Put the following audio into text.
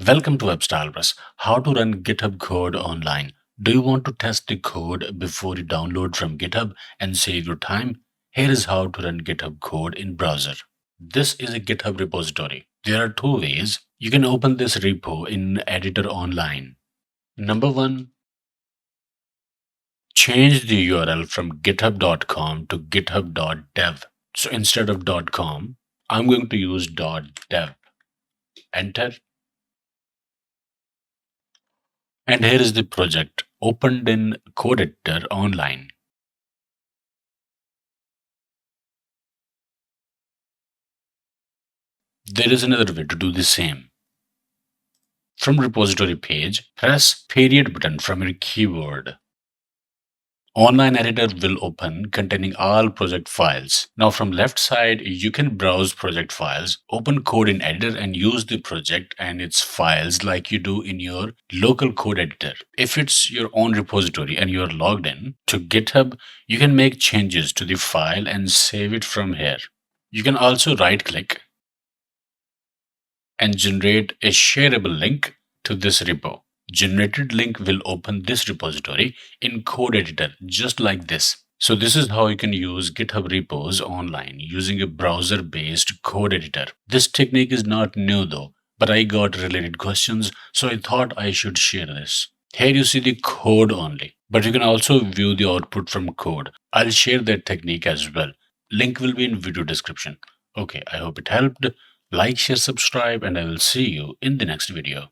Welcome to WebStylePress. How to run GitHub code online. Do you want to test the code before you download from GitHub and save your time? Here is how to run GitHub code in browser. This is a GitHub repository. There are two ways you can open this repo in editor online. Number one, change the URL from github.com to github.dev. So instead of .com, I'm going to use .dev. Enter. And here is the project opened in code editor online. There is another way to do the same. From repository page, press period button from your keyboard. Online editor will open containing all project files. Now from left side, you can browse project files, open code in editor and use the project and its files like you do in your local code editor. If it's your own repository and you're logged in to GitHub, you can make changes to the file and save it from here. You can also right click and generate a shareable link to this repo. Generated link will open this repository in code editor just like this. So this is how you can use GitHub repos online using a browser-based code editor. This technique is not new though, but I got related questions, so I thought I should share this. Here you see the code only, but you can also view the output from code. I'll share that technique as well. Link will be in video description. Okay, I hope it helped. Like, share, subscribe, and I will see you in the next video.